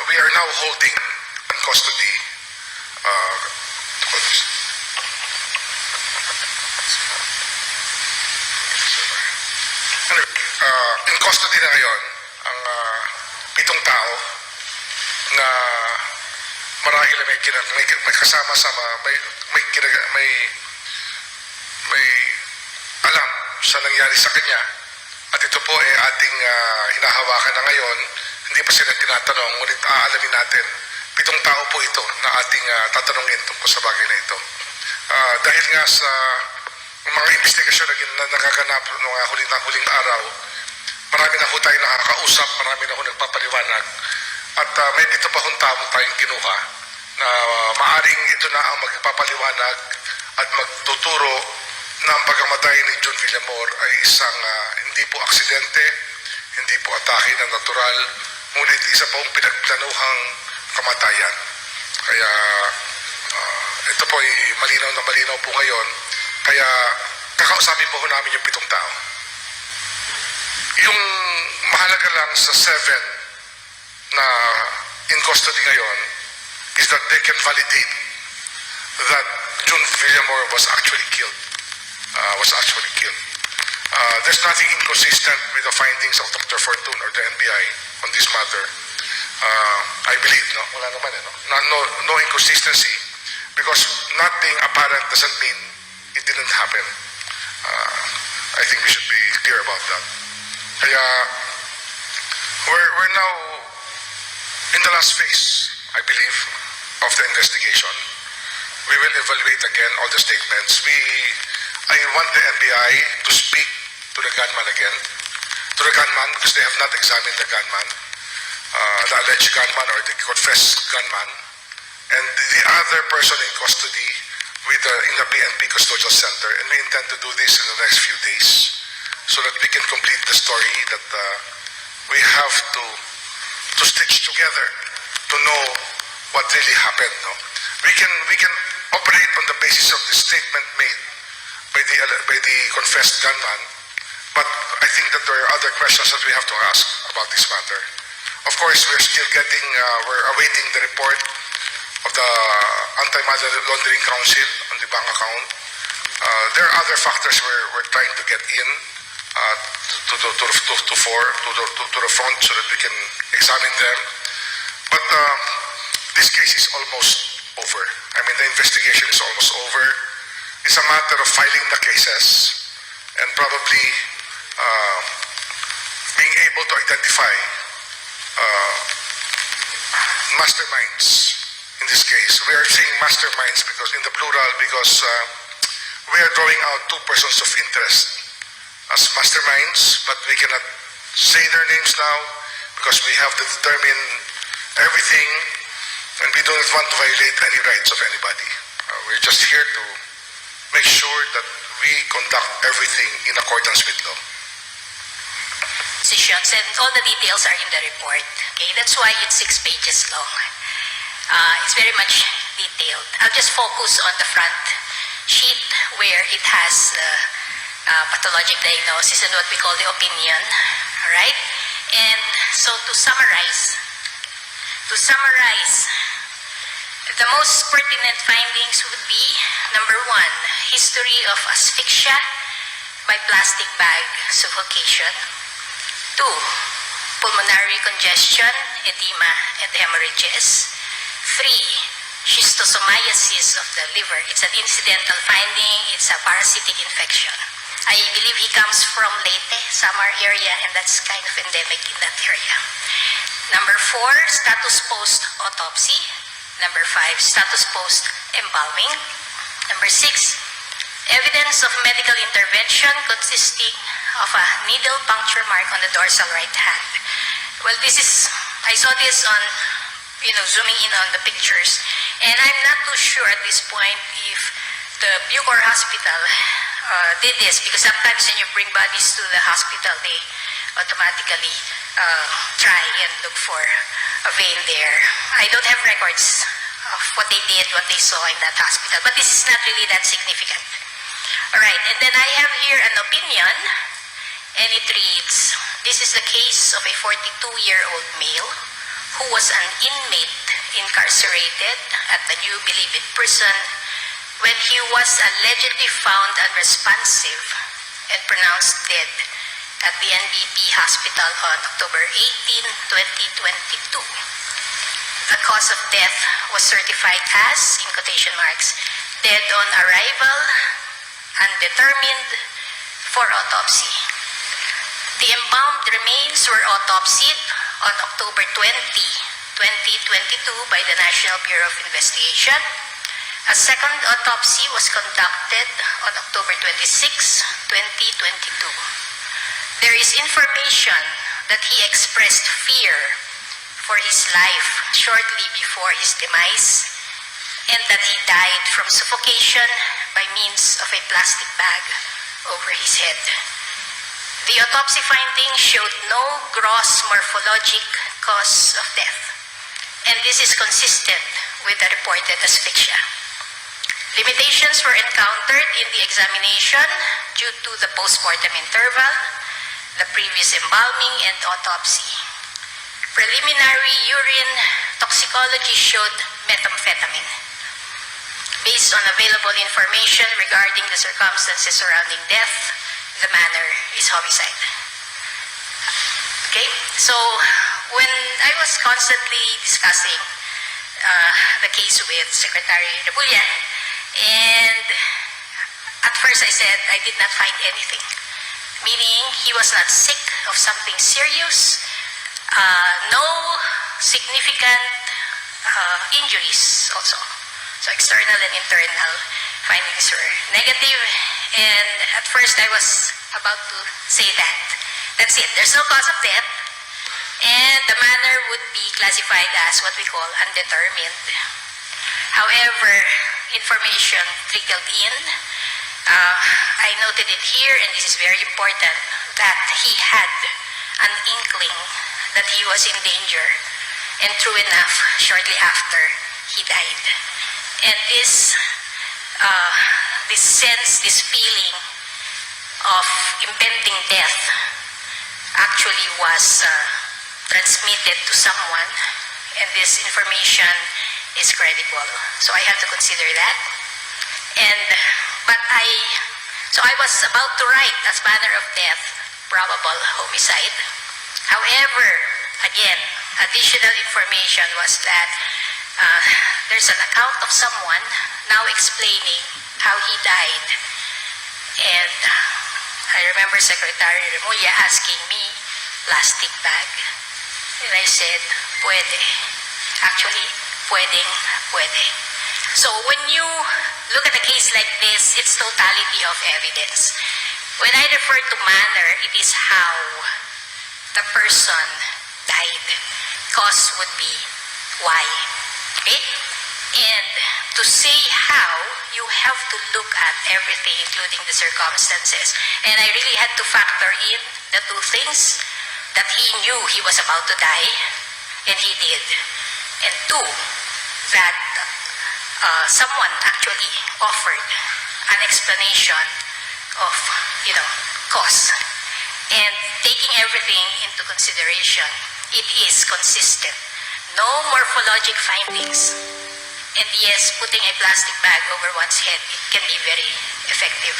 we are now holding in custody in custody na ngayon ang 7 tao na marahil may kasama-sama, may alam sa nangyari sa kanya. At ito po ay ating hinahawakan na ngayon. Hindi pa sila tinatanong, ngunit aalamin natin. 7 tao po ito na ating tatanungin tungkol sa bagay na ito. Dahil nga sa mga investigasyon na nagaganap noong huling araw, marami na ho tayo nakakausap, marami na ho nagpapaliwanag. At may 7 pa hong tao tayong kinuha na maaring ito na ang magpapaliwanag at magtuturo na ang pagkamatay ni John Villamor ay isang hindi po aksidente, hindi po atake na natural, ngunit isa pong pinagplanuhang kamatayan. Kaya ito po ay malinaw na malinaw po ngayon. Kaya kakausapin po namin yung 7 tao. Yung mahalaga lang sa 7 na in custody ngayon is that they can validate that John Villamor was actually killed. There's nothing inconsistent with the findings of Dr. Fortun or the NBI on this matter. I believe, no? Wala naman, no inconsistency, because not being apparent doesn't mean it didn't happen. I think we should be clear about that. Kaya we're now in the last phase, I believe, of the investigation. We will evaluate again all the statements. I want the NBI to speak to the gunman again, because they have not examined the gunman, the alleged gunman or the confessed gunman, and the other person in custody in the PNP Custodial Center. And we intend to do this in the next few days so that we can complete the story that we have to stitch together to know what really happened. No? We can operate on the basis of the statement made by the confessed gunman, but I think that there are other questions that we have to ask about this matter. Of course, we're awaiting the report of the Anti-Money Laundering Council on the bank account. There are other factors we're trying to get in to the front so that we can examine them. But this case is almost over. I mean, the investigation is almost over. It's a matter of filing the cases and probably being able to identify masterminds in this case. We are saying masterminds because in the plural, because we are drawing out 2 persons of interest as masterminds, but we cannot say their names now because we have to determine everything, and we don't want to violate any rights of anybody. We're just here to make sure that we conduct everything in accordance with law. Decisions, and all the details are in the report. Okay, that's why it's 6 pages long. It's very much detailed. I'll just focus on the front sheet where it has pathologic diagnosis and what we call the opinion. All right, and so to summarize, the most pertinent findings would be: number 1, history of asphyxia by plastic bag suffocation. 2, pulmonary congestion, edema, and hemorrhages. 3, schistosomiasis of the liver. It's an incidental finding. It's a parasitic infection. I believe he comes from Leyte, Samar area, and that's kind of endemic in that area. Number 4, status post-autopsy. Number 5, status post-embalming. Number 6, evidence of medical intervention consisting of a needle puncture mark on the dorsal right hand. Well, I saw this on, zooming in on the pictures, and I'm not too sure at this point if the Bucor Hospital did this, because sometimes when you bring bodies to the hospital, they automatically try and look for a vein there. I don't have records of what they did, what they saw in that hospital, but this is not really that significant. All right, and then I have here an opinion, and it reads: this is the case of a 42-year-old male who was an inmate incarcerated at the New Bilibid prison when he was allegedly found unresponsive and pronounced dead at the NBP hospital on October 18, 2022. The cause of death was certified as, in quotation marks, dead on arrival, undetermined, for autopsy. The embalmed remains were autopsied on October 20, 2022 by the National Bureau of Investigation. A second autopsy was conducted on October 26, 2022. There is information that he expressed fear for his life shortly before his demise and that he died from suffocation by means of a plastic bag over his head. The autopsy findings showed no gross morphologic cause of death, and this is consistent with the reported asphyxia. Limitations were encountered in the examination due to the postmortem interval, the previous embalming, and autopsy. Preliminary urine toxicology showed methamphetamine. Based on available information regarding the circumstances surrounding death, the manner is homicide. Okay, so when I was constantly discussing the case with Secretary Remulla, and at first I said I did not find anything, meaning he was not sick of something serious, no significant injuries also. So external and internal findings were negative, and at first I was about to say that. That's it. There's no cause of death, and the manner would be classified as what we call undetermined. However, information trickled in. I noted it here, and this is very important, that he had an inkling that he was in danger, and true enough, shortly after, he died. And this sense, this feeling of impending death actually was transmitted to someone, and this information is credible. So I have to consider that. So I was about to write as manner of death, probable homicide. However, again, additional information was that there's an account of someone now explaining how he died. And I remember Secretary Remulla asking me, plastic bag. And I said, puede. Actually, puede. So when you look at a case like this, it's totality of evidence. When I refer to manner, it is how the person died. Cause would be why. Okay? And to say how, you have to look at everything, including the circumstances. And I really had to factor in the two things, that he knew he was about to die, and he did. And two, that someone actually offered an explanation of, cause. And taking everything into consideration, it is consistent. No morphologic findings. And yes, putting a plastic bag over one's head, it can be very effective.